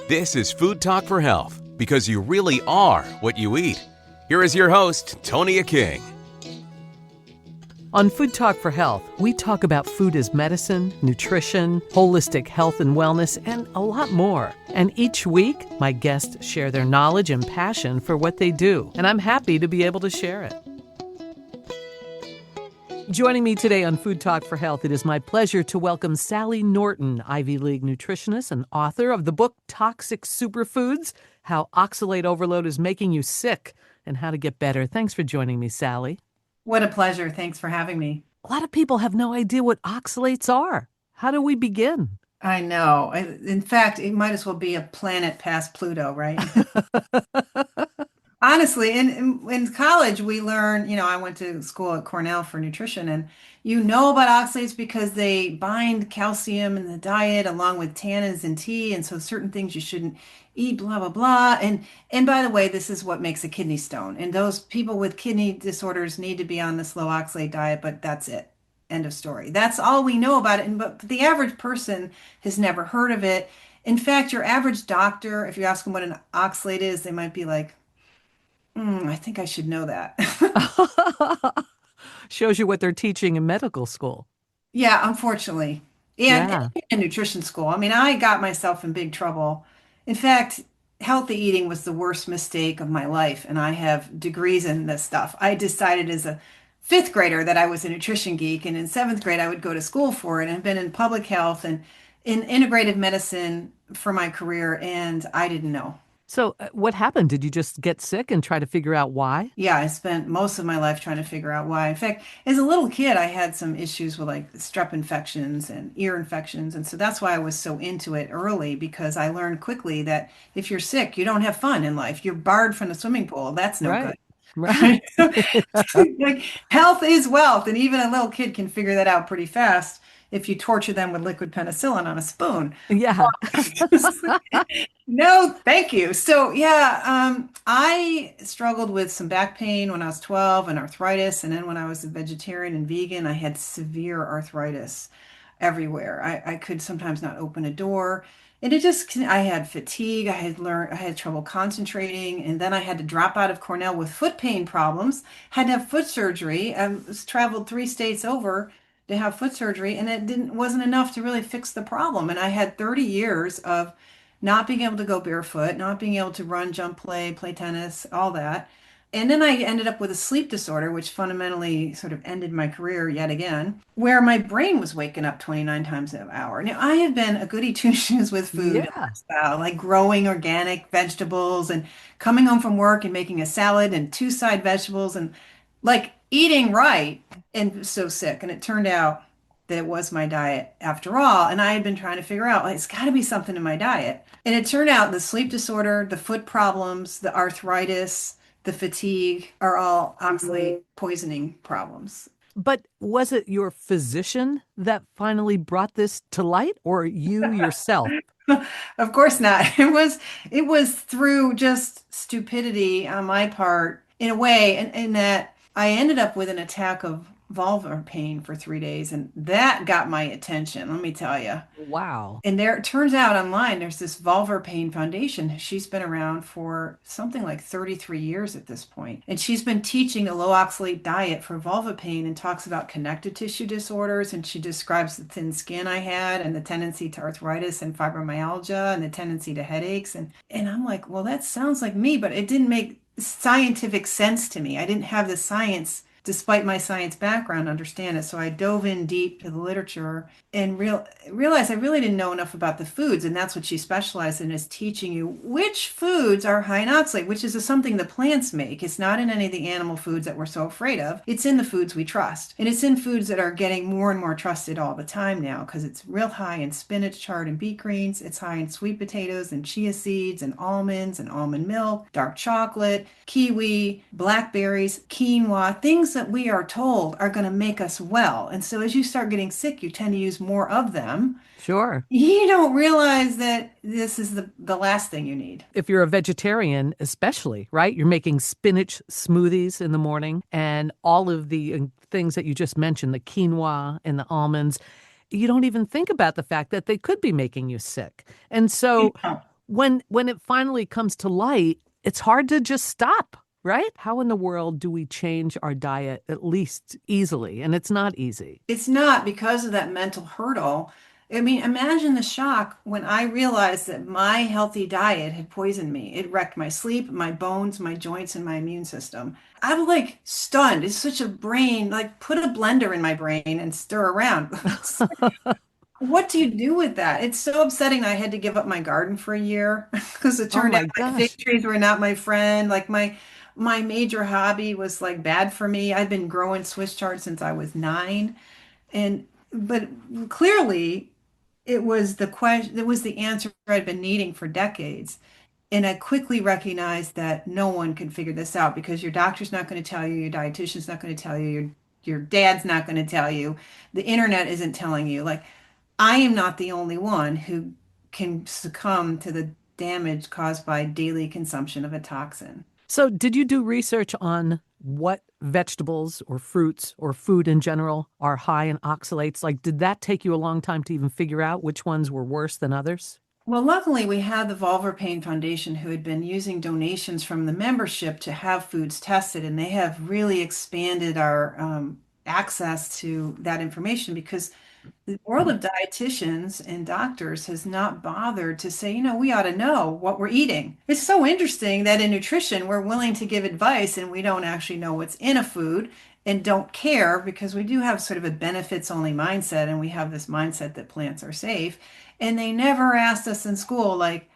This is Food Talk for Health, because you really are what you eat. Here is your host, Tonya King. On Food Talk for Health, we talk about food as medicine, nutrition, holistic health and wellness, and a lot more. And each week, my guests share their knowledge and passion for what they do, and I'm happy to be able to share it. Joining me today on Food Talk for Health, it is my pleasure to welcome Sally Norton, Ivy League nutritionist and author of the book Toxic Superfoods, How Oxalate Overload is Making You Sick and How to Get Better. Thanks for joining me, Sally. What a pleasure. Thanks for having me. A lot of people have no idea what oxalates are. How do we begin? I know. In fact, it might as well be a planet past Pluto, right? Honestly, in college, we learned, I went to school at Cornell for nutrition, and about oxalates because they bind calcium in the diet along with tannins in tea. And so certain things you shouldn't eat, blah, blah, blah. And by the way, this is what makes a kidney stone. And those people with kidney disorders need to be on this low oxalate diet, but that's it. End of story. That's all we know about it. But the average person has never heard of it. In fact, your average doctor, if you ask them what an oxalate is, they might be like, I think I should know that. Shows you what they're teaching in medical school. Yeah, unfortunately. And in nutrition school. I got myself in big trouble. In fact, healthy eating was the worst mistake of my life, and I have degrees in this stuff. I decided as a fifth grader that I was a nutrition geek, and in seventh grade I would go to school for it, and I've been in public health and in integrative medicine for my career, and I didn't know. So what happened? Did you just get sick and try to figure out why? Yeah, I spent most of my life trying to figure out why. In fact, as a little kid, I had some issues with like strep infections and ear infections. And so that's why I was so into it early, because I learned quickly that if you're sick, you don't have fun in life. You're barred from the swimming pool. That's no good. Right. Like, health is wealth. And even a little kid can figure that out pretty fast if you torture them with liquid penicillin on a spoon. Yeah. No, thank you. So I struggled with some back pain when I was 12 and arthritis. And then when I was a vegetarian and vegan, I had severe arthritis everywhere. I could sometimes not open a door. And I had fatigue. I had trouble concentrating. And then I had to drop out of Cornell with foot pain problems, had to have foot surgery. I traveled 3 states over to have foot surgery, and it wasn't enough to really fix the problem. And I had 30 years of not being able to go barefoot, not being able to run, jump, play tennis, all that. And then I ended up with a sleep disorder, which fundamentally sort of ended my career yet again, where my brain was waking up 29 times an hour. Now, I have been a goody two-shoes with food, like growing organic vegetables and coming home from work and making a salad and 2 side vegetables and like eating right, and so sick. And it turned out that it was my diet after all. And I had been trying to figure out, it's got to be something in my diet. And it turned out the sleep disorder, the foot problems, the arthritis, the fatigue are all oxalate poisoning problems. But was it your physician that finally brought this to light, or you yourself? Of course not. It was through just stupidity on my part, in a way, in that I ended up with an attack of vulvar pain for 3 days, and that got my attention, let me tell you. Wow. And it turns out online, there's this vulvar pain foundation. She's been around for something like 33 years at this point. And she's been teaching a low oxalate diet for vulva pain and talks about connective tissue disorders. And she describes the thin skin I had and the tendency to arthritis and fibromyalgia and the tendency to headaches. And I'm like, well, that sounds like me, but it didn't make scientific sense to me. I didn't have the science, despite my science background, understand it. So I dove in deep to the literature and realized I really didn't know enough about the foods. And that's what she specialized in, is teaching you which foods are high in oxalate, which is something the plants make. It's not in any of the animal foods that we're so afraid of. It's in the foods we trust. And it's in foods that are getting more and more trusted all the time now, because it's real high in spinach, chard, and beet greens. It's high in sweet potatoes and chia seeds and almonds and almond milk, dark chocolate, kiwi, blackberries, quinoa, things that we are told are going to make us well. And so as you start getting sick, you tend to use more of them. Sure. You don't realize that this is the last thing you need. If you're a vegetarian, especially, right? You're making spinach smoothies in the morning and all of the things that you just mentioned, the quinoa and the almonds. You don't even think about the fact that they could be making you sick. And so when it finally comes to light, it's hard to just stop, right? How in the world do we change our diet at least easily? And it's not easy. It's not because of that mental hurdle. I mean, imagine the shock when I realized that my healthy diet had poisoned me. It wrecked my sleep, my bones, my joints, and my immune system. I'm like stunned. It's such a brain, like put a blender in my brain and stir around. What do you do with that? It's so upsetting that I had to give up my garden for a year because it Oh turned out my my fig gosh. trees were not my friend. Like my major hobby was like bad for me. I've been growing Swiss chard since I was 9. And but clearly it was the question, it was the answer I'd been needing for decades. And I quickly recognized that no one could figure this out because your doctor's not going to tell you, your dietitian's not going to tell you, your dad's not going to tell you, the internet isn't telling you. Like I am not the only one who can succumb to the damage caused by daily consumption of a toxin. So, did you do research on what vegetables or fruits or food in general are high in oxalates? Like, did that take you a long time to even figure out which ones were worse than others? Well, luckily, we had the Vulvar Pain Foundation who had been using donations from the membership to have foods tested, and they have really expanded our access to that information because the world of dietitians and doctors has not bothered to say, we ought to know what we're eating. It's so interesting that in nutrition, we're willing to give advice and we don't actually know what's in a food and don't care because we do have sort of a benefits only mindset and we have this mindset that plants are safe. And they never asked us in school, like,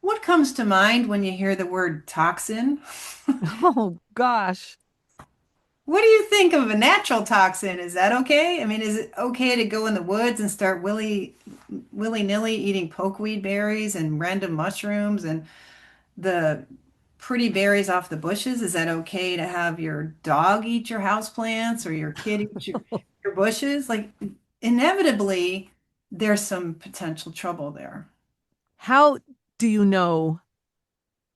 what comes to mind when you hear the word toxin? Oh gosh. What do you think of a natural toxin? Is that okay? I mean, is it okay to go in the woods and start willy-nilly eating pokeweed berries and random mushrooms and the pretty berries off the bushes? Is that okay to have your dog eat your houseplants or your kid eat your bushes? Like, inevitably, there's some potential trouble there. How do you know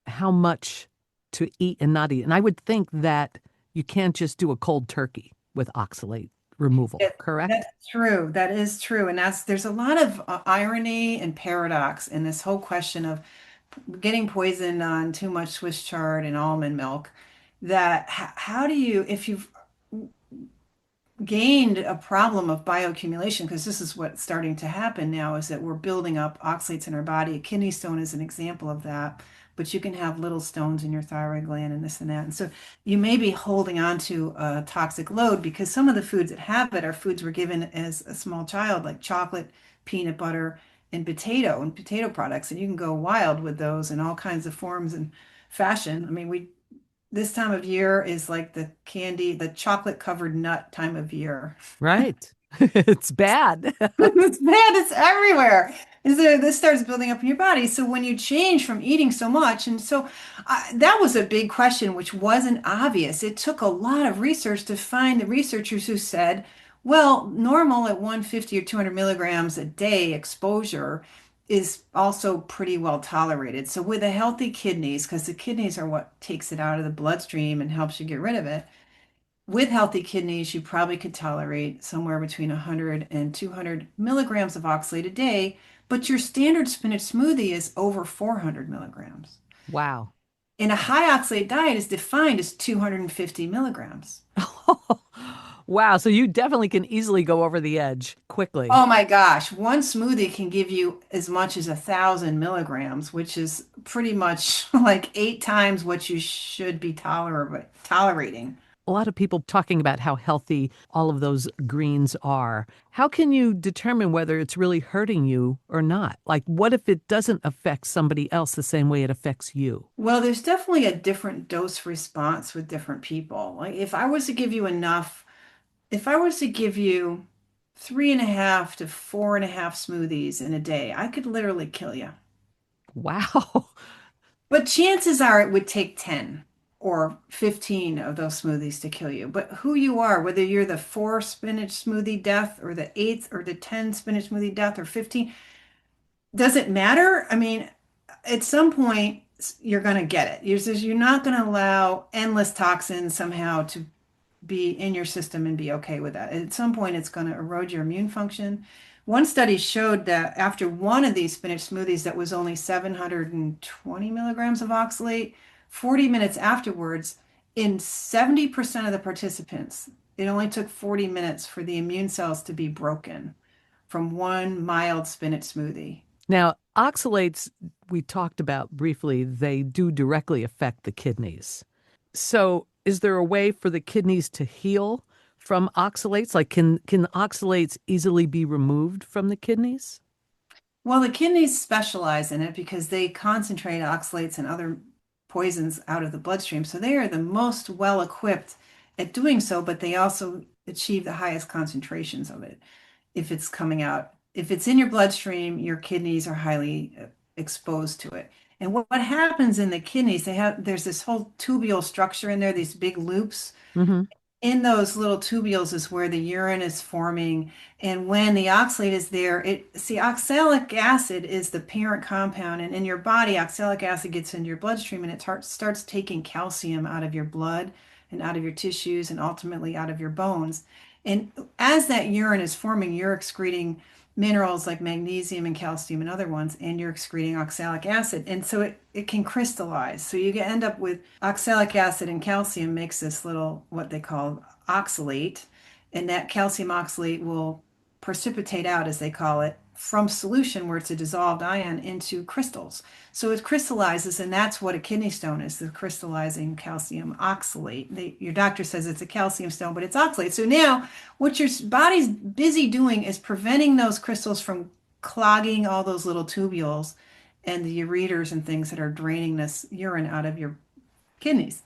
how much to eat and not eat? And I would think that you can't just do a cold turkey with oxalate removal, correct? That's true. That is true. And there's a lot of irony and paradox in this whole question of getting poisoned on too much Swiss chard and almond milk. That how do you, if you've gained a problem of bioaccumulation, because this is what's starting to happen now, is that we're building up oxalates in our body. A kidney stone is an example of that, but you can have little stones in your thyroid gland and this and that. And so you may be holding on to a toxic load because some of the foods that have it are foods we're given as a small child, like chocolate, peanut butter, and potato products. And you can go wild with those in all kinds of forms and fashion. I mean, this time of year is like the chocolate covered nut time of year. Right. It's bad. It's bad, it's everywhere. And so this starts building up in your body. So when you change from eating so much, and so that was a big question, which wasn't obvious. It took a lot of research to find the researchers who said, well, normal at 150 or 200 milligrams a day exposure is also pretty well tolerated. So with the healthy kidneys, because the kidneys are what takes it out of the bloodstream and helps you get rid of it, with healthy kidneys, you probably could tolerate somewhere between 100 and 200 milligrams of oxalate a day, but your standard spinach smoothie is over 400 milligrams. Wow. And a high oxalate diet is defined as 250 milligrams. Wow. So you definitely can easily go over the edge quickly. Oh my gosh, one smoothie can give you as much as 1,000 milligrams, which is pretty much like 8 times what you should be tolerating. A lot of people talking about how healthy all of those greens are. How can you determine whether it's really hurting you or not? Like, what if it doesn't affect somebody else the same way it affects you? Well, there's definitely a different dose response with different people. Like if I was to give you 3.5 to 4.5 smoothies in a day, I could literally kill you. Wow. But chances are it would take 10 or 15 of those smoothies to kill you. But who you are, whether you're the 4 spinach smoothie death or the eighth or the 10 spinach smoothie death or 15, does it matter? I mean, at some point, you're going to get it. You're not going to allow endless toxins somehow to be in your system and be okay with that. At some point, it's going to erode your immune function, One study showed that after one of these spinach smoothies that was only 720 milligrams of oxalate, 40 minutes afterwards, in 70% of the participants, it only took 40 minutes for the immune cells to be broken from one mild spinach smoothie. Now, oxalates, we talked about briefly, they do directly affect the kidneys. So, is there a way for the kidneys to heal from oxalates? Like, can oxalates easily be removed from the kidneys? Well, the kidneys specialize in it because they concentrate oxalates and other poisons out of the bloodstream. So they are the most well equipped at doing so, but they also achieve the highest concentrations of it if it's coming out. If it's in your bloodstream, your kidneys are highly exposed to it. And what happens in the kidneys, there's this whole tubule structure in there, these big loops Hmm. in those little tubules is where the urine is forming. And when the oxalate is there, oxalic acid is the parent compound. And in your body, oxalic acid gets into your bloodstream and it starts taking calcium out of your blood and out of your tissues and ultimately out of your bones. And as that urine is forming, you're excreting minerals like magnesium and calcium and other ones, and you're excreting oxalic acid. And so it can crystallize. So you end up with oxalic acid and calcium makes this little, what they call oxalate. And that calcium oxalate will precipitate out, as they call it, from solution where it's a dissolved ion into crystals. So it crystallizes, and that's what a kidney stone is, the crystallizing calcium oxalate. Your doctor says it's a calcium stone, but it's oxalate. So now what your body's busy doing is preventing those crystals from clogging all those little tubules and the ureters and things that are draining this urine out of your kidneys.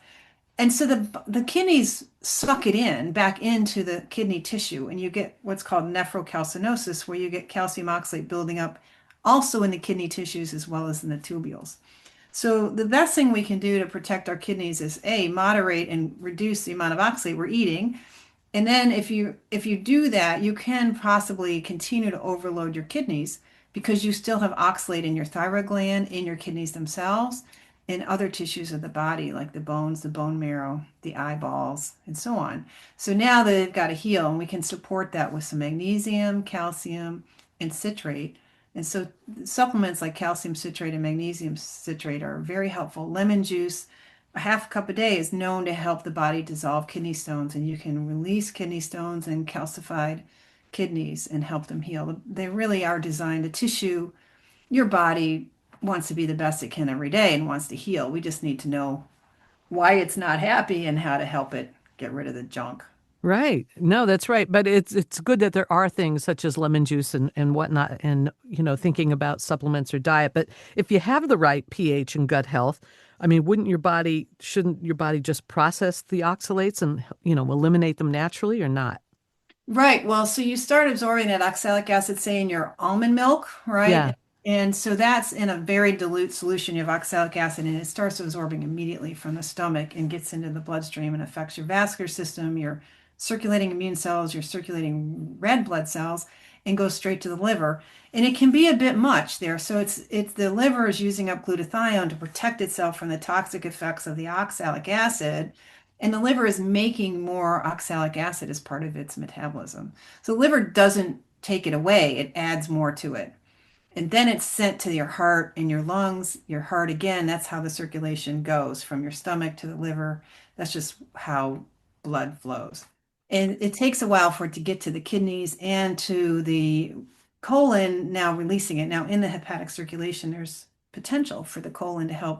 And so the kidneys suck it in back into the kidney tissue, and you get what's called nephrocalcinosis, where you get calcium oxalate building up also in the kidney tissues as well as in the tubules. So the best thing we can do to protect our kidneys is A, moderate and reduce the amount of oxalate we're eating. And then if you do that, you can possibly continue to overload your kidneys because you still have oxalate in your thyroid gland, in your kidneys themselves, in other tissues of the body, like the bones, the bone marrow, the eyeballs, and so on. So now they've got to heal, and we can support that with some magnesium, calcium, and citrate. And so supplements like calcium citrate and magnesium citrate are very helpful. Lemon juice, a half cup a day, is known to help the body dissolve kidney stones, and you can release kidney stones and calcified kidneys and help them heal. They really are designed, the tissue, your body wants to be the best it can every day and wants to heal. We just need to know why it's not happy and how to help it get rid of the junk. Right. No, that's right. But it's good that there are things such as lemon juice and whatnot, and thinking about supplements or diet. But if you have the right pH and gut health, I mean, shouldn't your body just process the oxalates and eliminate them naturally or not? Right. Well, so you start absorbing that oxalic acid, say, in your almond milk, Yeah. right? And so that's in a very dilute solution. You have oxalic acid, and it starts absorbing immediately from the stomach and gets into the bloodstream and affects your vascular system, your circulating immune cells, your circulating red blood cells, and goes straight to the liver. And it can be a bit much there. So it's the liver is using up glutathione to protect itself from the toxic effects of the oxalic acid. And the liver is making more oxalic acid as part of its metabolism. So the liver doesn't take it away, it adds more to it. And then it's sent to your heart and your lungs, your heart again. That's how the circulation goes from your stomach to the liver. That's just how blood flows. And it takes a while for it to get to the kidneys and to the colon, now releasing it. Now, in the hepatic circulation, there's potential for the colon to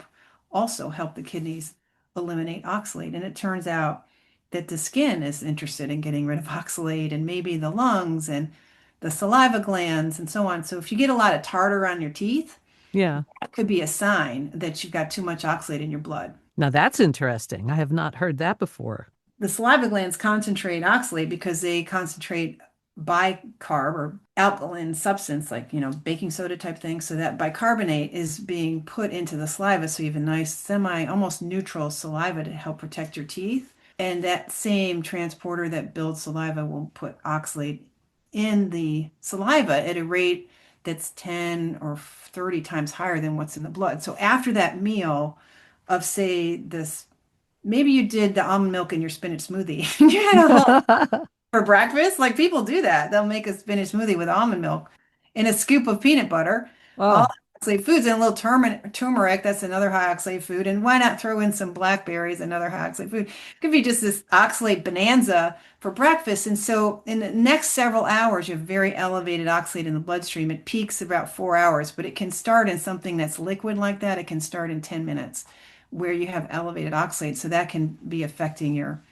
also help the kidneys eliminate oxalate. And it turns out that the skin is interested in getting rid of oxalate, and maybe the lungs and the saliva glands and so on. So if you get a lot of tartar on your teeth, Yeah. that could be a sign that you've got too much oxalate in your blood. Now that's interesting. I have not heard that before. The saliva glands concentrate oxalate because they concentrate bicarb or alkaline substance like, baking soda type thing. So that bicarbonate is being put into the saliva. So you have a nice semi, almost neutral saliva to help protect your teeth. And that same transporter that builds saliva will put oxalate in the saliva at a rate that's 10 or 30 times higher than what's in the blood. So after that meal of, say, this, maybe you did the almond milk in your spinach smoothie, you had a whole for breakfast. Like people do that. They'll make a spinach smoothie with almond milk and a scoop of peanut butter, all Oh, oxalate foods, and a little turmeric. That's another high oxalate food. And why not throw in some blackberries, another high oxalate food? It could be just this oxalate bonanza for breakfast. And so in the next several hours, you have very elevated oxalate in the bloodstream. It peaks about 4 hours, but it can start in something that's liquid like that. It can start in 10 minutes where you have elevated oxalate. So that can be affecting your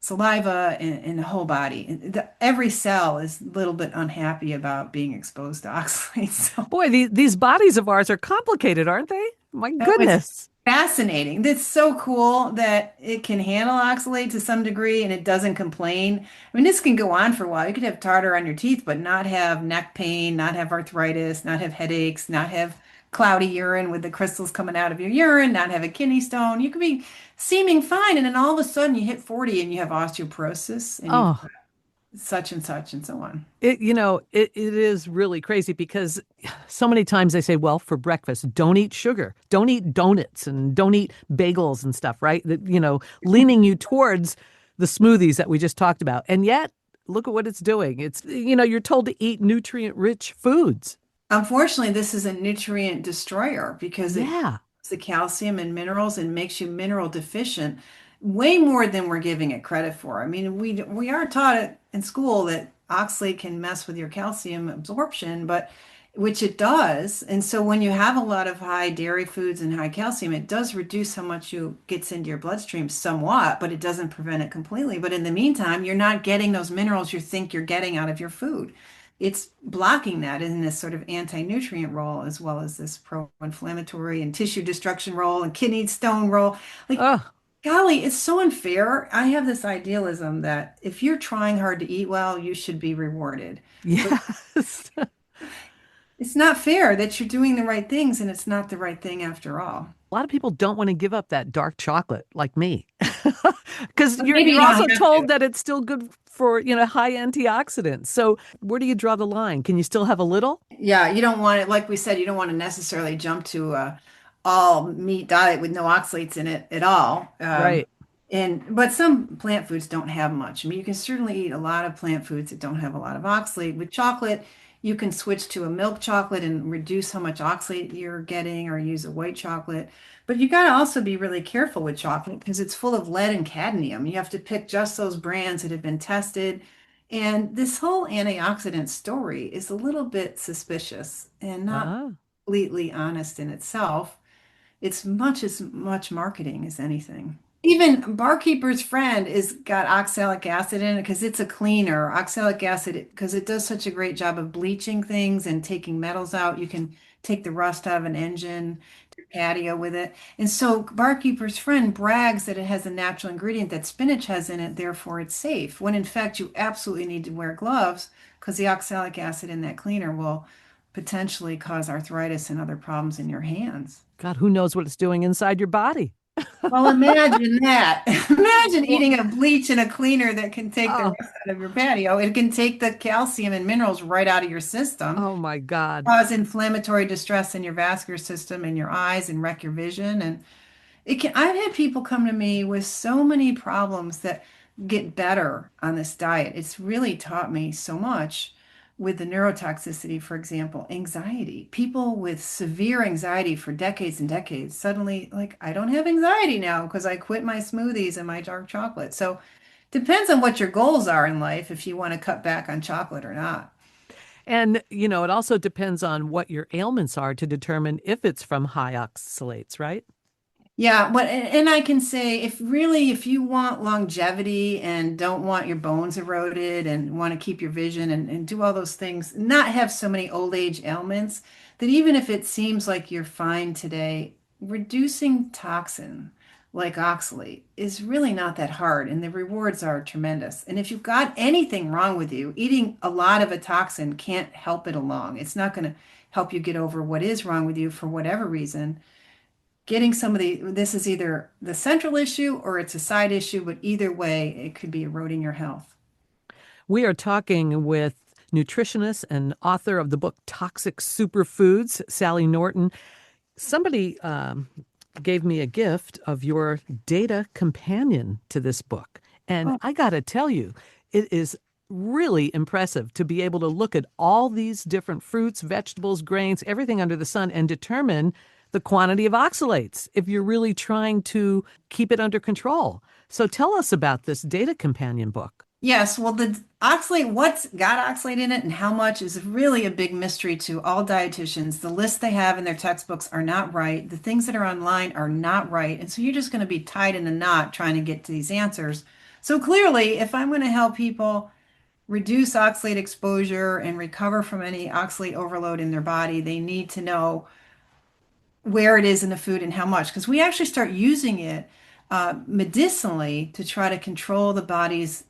saliva and the whole body. Every cell is a little bit unhappy about being exposed to oxalates. So boy, these bodies of ours are complicated, aren't they? My it's goodness. fascinating. That's so cool that it can handle oxalate to some degree and it doesn't complain. I mean, this can go on for a while. You could have tartar on your teeth, but not have neck pain, not have arthritis, not have headaches, not have cloudy urine with the crystals coming out of your urine, not have a kidney stone. You could be seeming fine, and then all of a sudden you hit 40 and you have osteoporosis and you've Oh, got such and such and so on. it is really crazy because so many times they say, well, for breakfast, don't eat sugar, don't eat donuts, and don't eat bagels and stuff, right? That, leaning you towards the smoothies that we just talked about. And yet, look at what it's doing. You're told to eat nutrient-rich foods. Unfortunately, this is a nutrient destroyer because it Yeah, the calcium and minerals and makes you mineral deficient way more than we're giving it credit for. I mean, we are taught it in school that oxalate can mess with your calcium absorption, but which it does. And so when you have a lot of high dairy foods and high calcium, it does reduce how much you gets into your bloodstream somewhat, but it doesn't prevent it completely. But in the meantime, you're not getting those minerals you think you're getting out of your food. It's blocking that in this sort of anti-nutrient role as well as this pro-inflammatory and tissue destruction role and kidney stone role. Like, oh, golly, it's so unfair. I have this idealism that if you're trying hard to eat well, you should be rewarded. But yes. it's not fair that you're doing the right things and it's not the right thing after all. A lot of people don't want to give up that dark chocolate like me. Because But you're maybe you're you don't also have to. told that it's still good for, high antioxidants. So where do you draw the line? Can you still have a little? Yeah, you don't want it, like we said, you don't want to necessarily jump to a all meat diet with no oxalates in it at all. Right. But some plant foods don't have much. I mean, you can certainly eat a lot of plant foods that don't have a lot of oxalate. With chocolate, you can switch to a milk chocolate and reduce how much oxalate you're getting or use a white chocolate. But you got to also be really careful with chocolate because it's full of lead and cadmium. You have to pick just those brands that have been tested. And this whole antioxidant story is a little bit suspicious and not Ah. completely honest in itself. It's much as much marketing as anything. Even Barkeeper's Friend is got oxalic acid in it because it's a cleaner. Oxalic acid, because it does such a great job of bleaching things and taking metals out. You can take the rust out of an engine, your patio with it. And so Barkeeper's Friend brags that it has a natural ingredient that spinach has in it, therefore it's safe. When in fact you absolutely need to wear gloves because the oxalic acid in that cleaner will potentially cause arthritis and other problems in your hands. God, who knows what it's doing inside your body? Well, imagine that. Imagine Well, eating a bleach and a cleaner that can take the oh, rust out of your patio. It can take the calcium and minerals right out of your system, oh my God. cause inflammatory distress in your vascular system and your eyes and wreck your vision. And it can, I've had people come to me with so many problems that get better on this diet. It's really taught me so much with the neurotoxicity, for example, anxiety. People with severe anxiety for decades and decades suddenly, like, I don't have anxiety now because I quit my smoothies and my dark chocolate. So depends on what your goals are in life if you want to cut back on chocolate or not. And, it also depends on what your ailments are to determine if it's from high oxalates, right? Yeah, but and I can say if you want longevity and don't want your bones eroded and want to keep your vision and do all those things, not have so many old age ailments, that even if it seems like you're fine today, reducing toxin like oxalate is really not that hard and the rewards are tremendous. And if you've got anything wrong with you, eating a lot of a toxin can't help it along. It's not going to help you get over what is wrong with you for whatever reason getting some of this is either the central issue or it's a side issue, but either way, it could be eroding your health. We are talking with nutritionist and author of the book Toxic Superfoods, Sally Norton. Somebody gave me a gift of your data companion to this book. And Oh, I got to tell you, it is really impressive to be able to look at all these different fruits, vegetables, grains, everything under the sun and determine the quantity of oxalates if you're really trying to keep it under control. So tell us about this data companion book. Yes, well, the oxalate, what's got oxalate in it and how much is really a big mystery to all dietitians. The lists they have in their textbooks are not right. The things that are online are not right. And so you're just going to be tied in a knot trying to get to these answers. So clearly, if I'm going to help people reduce oxalate exposure and recover from any oxalate overload in their body, they need to know where it is in the food and how much, because we actually start using it medicinally to try to control the body's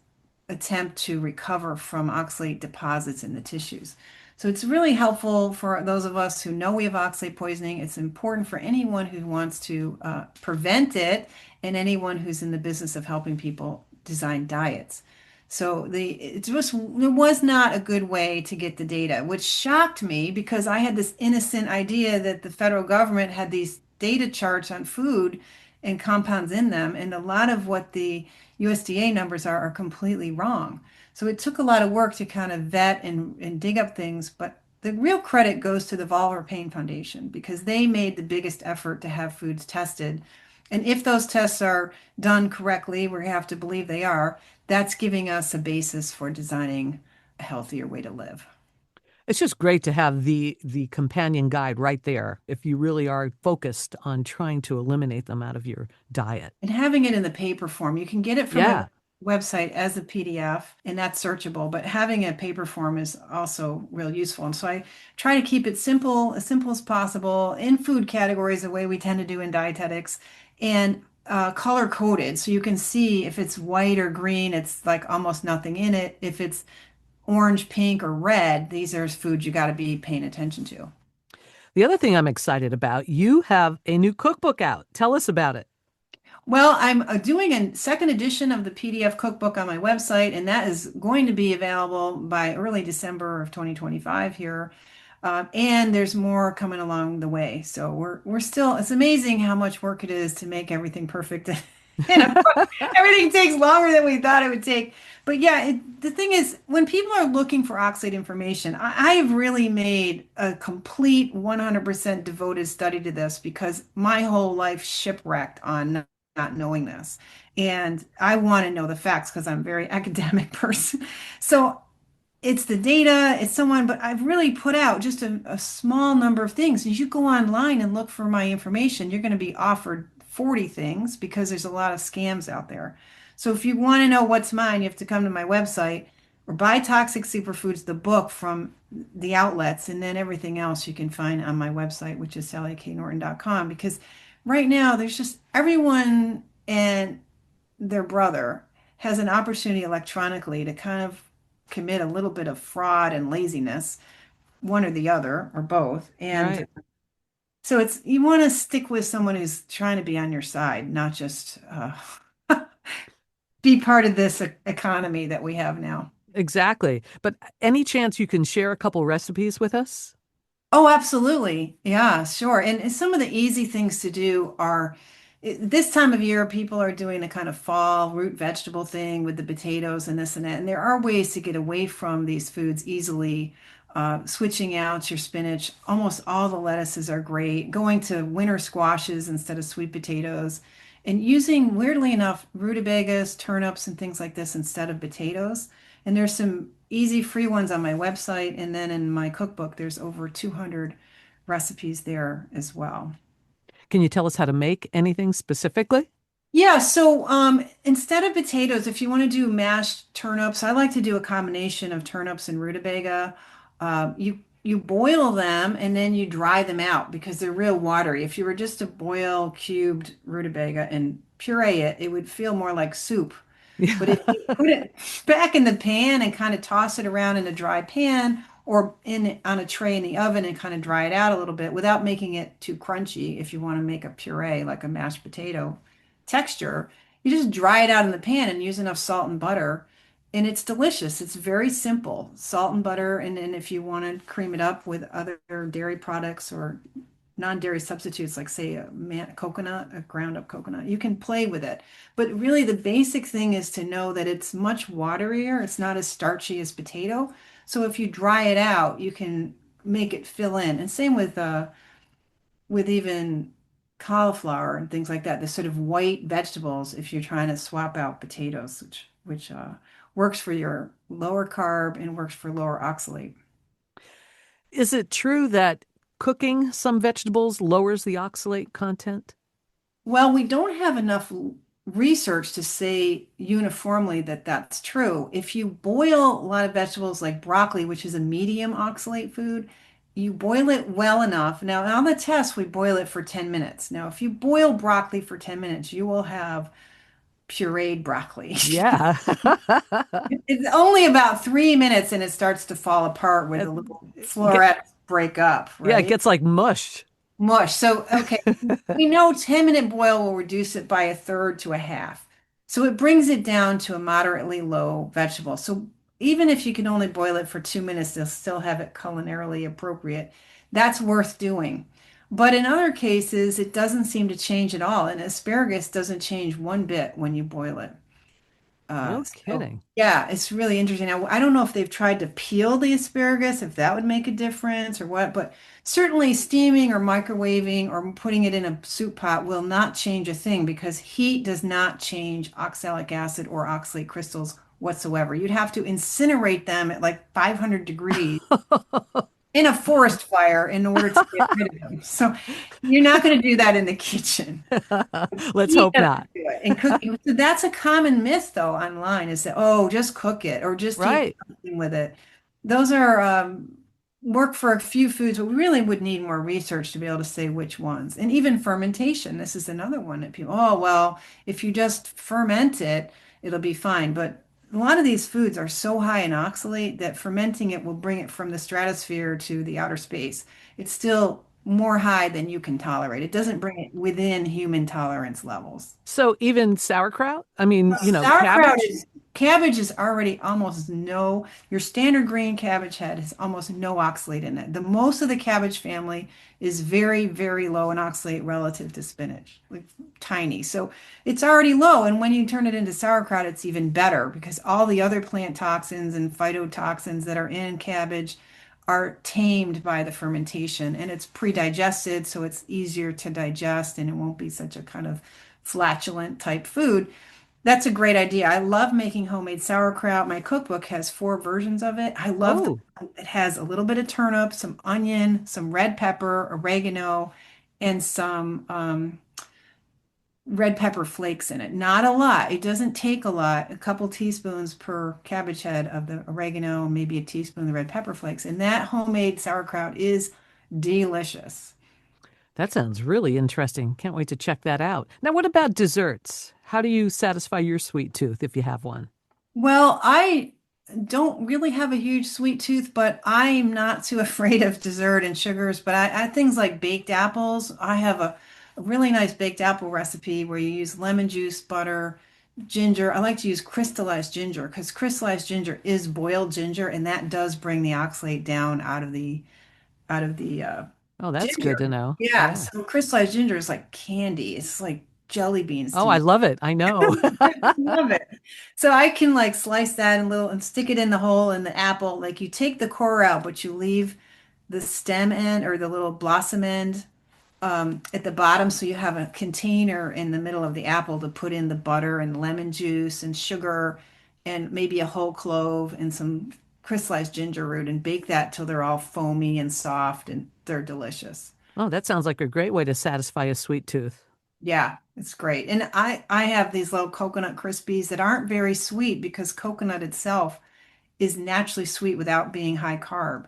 attempt to recover from oxalate deposits in the tissues. So it's really helpful for those of us who know we have oxalate poisoning. It's important for anyone who wants to prevent it and anyone who's in the business of helping people design diets. So it was not a good way to get the data, which shocked me because I had this innocent idea that the federal government had these data charts on food and compounds in them, and a lot of what the USDA numbers are completely wrong. So it took a lot of work to kind of vet and dig up things, but the real credit goes to the Volver Pain Foundation because they made the biggest effort to have foods tested. And if those tests are done correctly, we have to believe they are, that's giving us a basis for designing a healthier way to live. It's just great to have the companion guide right there if you really are focused on trying to eliminate them out of your diet. And having it in the paper form, you can get it from my Yeah. website as a PDF, and that's searchable, but having a paper form is also real useful. And so I try to keep it simple, as simple as possible in food categories, the way we tend to do in dietetics, and color coded. So you can see if it's white or green, it's like almost nothing in it. If it's orange, pink, or red, these are foods you got to be paying attention to. The other thing I'm excited about, you have a new cookbook out. Tell us about it. Well, I'm doing a second edition of the PDF cookbook on my website, and that is going to be available by early December of 2025 here. And there's more coming along the way. So we're still, it's amazing how much work it is to make everything perfect. And of course, everything takes longer than we thought it would take. But yeah, the thing is, when people are looking for oxalate information, I have really made a complete 100% devoted study to this because my whole life shipwrecked on not knowing this. And I want to know the facts because I'm a very academic person. So it's the data, it's someone, but I've really put out just a small number of things. As you go online and look for my information, you're going to be offered 40 things because there's a lot of scams out there. So if you want to know what's mine, you have to come to my website or buy Toxic Superfoods, the book from the outlets, and then everything else you can find on my website, which is sallyknorton.com. Because right now, there's just everyone and their brother has an opportunity electronically to kind of commit a little bit of fraud and laziness, one or the other, or both. And Right. so it's you want to stick with someone who's trying to be on your side, not just be part of this economy that we have now. Exactly. But any chance you can share a couple recipes with us? Oh, absolutely. Yeah, sure. And some of the easy things to do are this time of year, people are doing a kind of fall root vegetable thing with the potatoes and this and that. And there are ways to get away from these foods easily. Switching out your spinach. Almost all the lettuces are great. Going to winter squashes instead of sweet potatoes. And using, weirdly enough, rutabagas, turnips, and things like this instead of potatoes. And there's some easy free ones on my website. And then in my cookbook, there's over 200 recipes there as well. Can you tell us how to make anything specifically? Yeah, so instead of potatoes, if you want to do mashed turnips, I like to do a combination of turnips and rutabaga. You boil them and then you dry them out because they're real watery. If you were just to boil cubed rutabaga and puree it, it would feel more like soup. But if Yeah. you put it back in the pan and kind of toss it around in a dry pan or in on a tray in the oven and kind of dry it out a little bit without making it too crunchy, if you want to make a puree like a mashed potato texture, you just dry it out in the pan and use enough salt and butter. And it's delicious. It's very simple. Salt and butter. And then if you want to cream it up with other dairy products or non-dairy substitutes, like say coconut, a ground up coconut. You can play with it. But really the basic thing is to know that it's much waterier. It's not as starchy as potato. So if you dry it out, you can make it fill in. And same with even cauliflower and things like that. The sort of white vegetables, if you're trying to swap out potatoes, which works for your lower carb and works for lower oxalate. Is it true that cooking some vegetables lowers the oxalate content? Well, we don't have enough research to say uniformly that that's true. If you boil a lot of vegetables like broccoli, which is a medium oxalate food, you boil it well enough. Now, on the test, we boil it for 10 minutes. Now, if you boil broccoli for 10 minutes, you will have pureed broccoli. Yeah. It's only about 3 minutes and it starts to fall apart where Uh, the little get- florets break up, yeah, it right? gets like mush. Mush. So, okay, we know 10-minute boil will reduce it by a third to a half. So it brings it down to a moderately low vegetable. So even if you can only boil it for 2 minutes, they'll still have it culinarily appropriate. That's worth doing. But in other cases, it doesn't seem to change at all. And asparagus doesn't change one bit when you boil it. No So kidding. yeah, it's really interesting. Now, I don't know if they've tried to peel the asparagus, if that would make a difference or what, but certainly steaming or microwaving or putting it in a soup pot will not change a thing because heat does not change oxalic acid or oxalate crystals whatsoever. You'd have to incinerate them at like 500 degrees in a forest fire in order to get rid of them. So you're not going to do that in the kitchen. Let's He hope doesn't not. do it. And cooking, so that's a common myth though online is that, oh, just cook it or just eat Right. something with it. Those are work for a few foods, but we really would need more research to be able to say which ones. And even fermentation, this is another one that people, oh, well, if you just ferment it, it'll be fine. But a lot of these foods are so high in oxalate that fermenting it will bring it from the stratosphere to the outer space. It's still more high than you can tolerate. It doesn't bring it within human tolerance levels. So even sauerkraut? I mean, Sauerkraut cabbage? is cabbage is already almost no, your standard green cabbage head has almost no oxalate in it. The most of the cabbage family is very, very low in oxalate relative to spinach, like tiny. So it's already low. And when you turn it into sauerkraut, it's even better because all the other plant toxins and phytotoxins that are in cabbage are tamed by the fermentation and it's pre-digested, so it's easier to digest and it won't be such a kind of flatulent type food. That's a great idea. I love making homemade sauerkraut. My cookbook has 4 versions of it. I love that Oh, it has a little bit of turnip, some onion, some red pepper, oregano, and some red pepper flakes in it. Not a lot. It doesn't take a lot. A couple teaspoons per cabbage head of the oregano, maybe a teaspoon of the red pepper flakes. And that homemade sauerkraut is delicious. that sounds really interesting. Can't wait to check that out. Now, what about desserts? How do you satisfy your sweet tooth if you have one? Well, I don't really have a huge sweet tooth, but I'm not too afraid of dessert and sugars. But I things like baked apples. I have a really nice baked apple recipe where you use lemon juice, butter, ginger. I like to use crystallized ginger because crystallized ginger is boiled ginger, and that does bring the oxalate down out of the Oh, that's good to ginger. know. Yeah, Yeah. so crystallized ginger is like candy. It's like jelly beans Oh, to I me. love it. I know. I love it. So I can like slice that in little and stick it in the hole in the apple. Like you take the core out, but you leave the stem end or the little blossom end at the bottom. So you have a container in the middle of the apple to put in the butter and lemon juice and sugar and maybe a whole clove and some crystallized ginger root and bake that till they're all foamy and soft and they're delicious. Oh, that sounds like a great way to satisfy a sweet tooth. Yeah, it's great. And I have these little coconut crispies that aren't very sweet because coconut itself is naturally sweet without being high carb.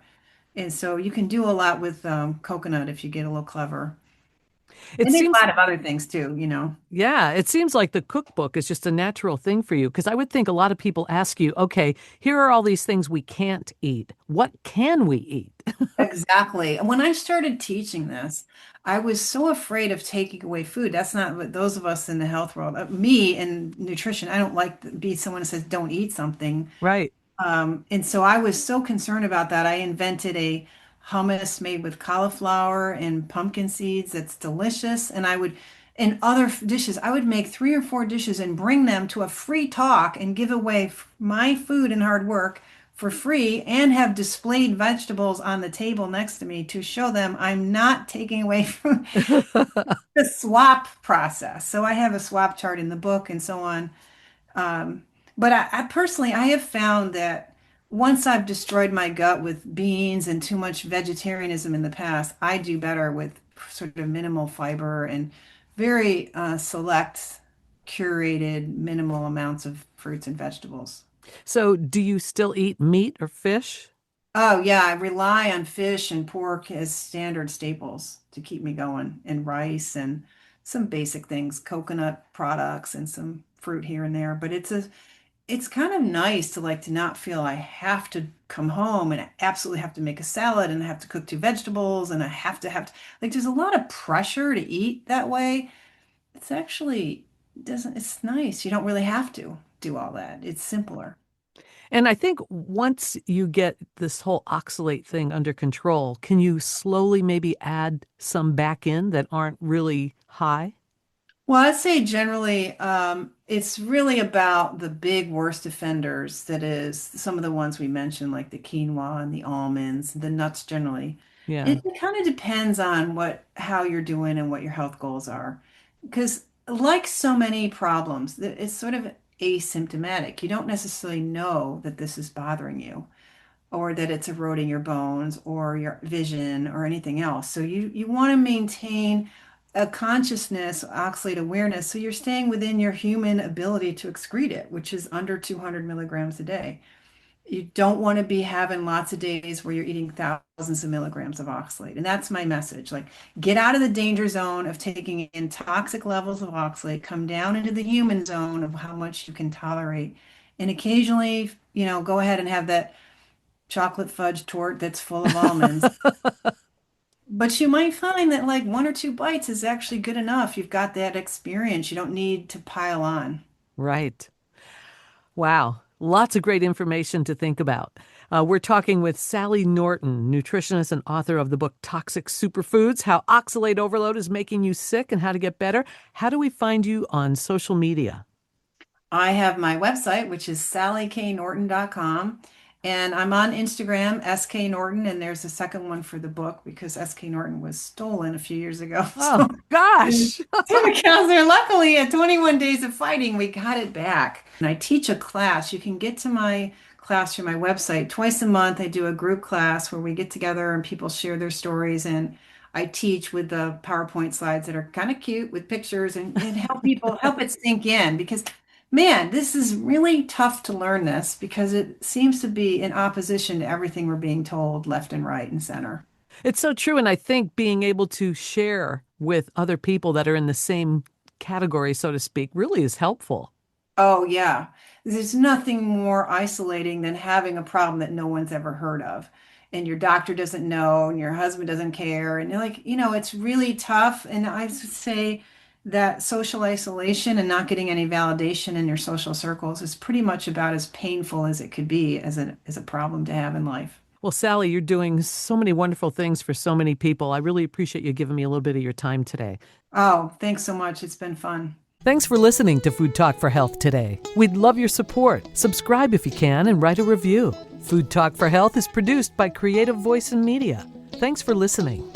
And so you can do a lot with coconut if you get a little clever. It And there's a seems, lot of other things too. yeah, it seems like the cookbook is just a natural thing for you because I would think a lot of people ask you, okay, here are all these things we can't eat. What can we eat? Exactly. When I started teaching this, I was so afraid of taking away food. That's not what those of us in the health world, me in nutrition, I don't like to be someone who says don't eat something. Right. And so I was so concerned about that. I invented a hummus made with cauliflower and pumpkin seeds that's delicious. And in other dishes, I would make 3 or 4 dishes and bring them to a free talk and give away my food and hard work for free and have displayed vegetables on the table next to me to show them I'm not taking away from the swap process. So I have a swap chart in the book and so on. Um, but I personally, I have found that once I've destroyed my gut with beans and too much vegetarianism in the past, I do better with sort of minimal fiber and very select, curated, minimal amounts of fruits and vegetables. So, do you still eat meat or fish? Oh, yeah, I rely on fish and pork as standard staples to keep me going, and rice and some basic things, coconut products and some fruit here and there. But it's kind of nice to like to not feel I have to come home and I absolutely have to make a salad and I have to cook 2 vegetables and I have to like there's a lot of pressure to eat that way. It's actually doesn't it's nice. You don't really have to do all that. It's simpler. And I think once you get this whole oxalate thing under control, can you slowly maybe add some back in that aren't really high? Well, I'd say generally, it's really about the big worst offenders. That is, some of the ones we mentioned, like the quinoa and the almonds, the nuts generally. Yeah. It kind of depends on how you're doing and what your health goals are. Because like so many problems, it's sort of asymptomatic. You don't necessarily know that this is bothering you, or that it's eroding your bones or your vision or anything else. So you want to maintain a consciousness, oxalate awareness, so you're staying within your human ability to excrete it, which is under 200 milligrams a day. You don't want to be having lots of days where you're eating thousands of milligrams of oxalate. And that's my message. Like, get out of the danger zone of taking in toxic levels of oxalate, come down into the human zone of how much you can tolerate. And occasionally, go ahead and have that chocolate fudge torte that's full of almonds. But you might find that like 1 or 2 bites is actually good enough. You've got that experience. You don't need to pile on. Right. Wow. Lots of great information to think about. We're talking with Sally Norton, nutritionist and author of the book Toxic Superfoods, How Oxalate Overload is Making You Sick and How to Get Better. How do we find you on social media? I have my website, which is sallyknorton.com. And I'm on Instagram, SK Norton, and there's a second one for the book because SK Norton was stolen a few years ago. Oh, gosh. So because they're luckily at 21 Days of Fighting, we got it back. And I teach a class. You can get to my class through my website. Twice a month, I do a group class where we get together and people share their stories. And I teach with the PowerPoint slides that are kind of cute with pictures and help people help it sink in because man, this is really tough to learn this because it seems to be in opposition to everything we're being told left and right and center. It's so true. And I think being able to share with other people that are in the same category, so to speak, really is helpful. Oh, yeah. There's nothing more isolating than having a problem that no one's ever heard of. And your doctor doesn't know, and your husband doesn't care. And you're like, it's really tough. And I would say that social isolation and not getting any validation in your social circles is pretty much about as painful as it could be as a problem to have in life. Well, Sally, you're doing so many wonderful things for so many people. I really appreciate you giving me a little bit of your time today. Oh, thanks so much. It's been fun. Thanks for listening to Food Talk for Health today. We'd love your support. Subscribe if you can and write a review. Food Talk for Health is produced by Creative Voice and Media. Thanks for listening.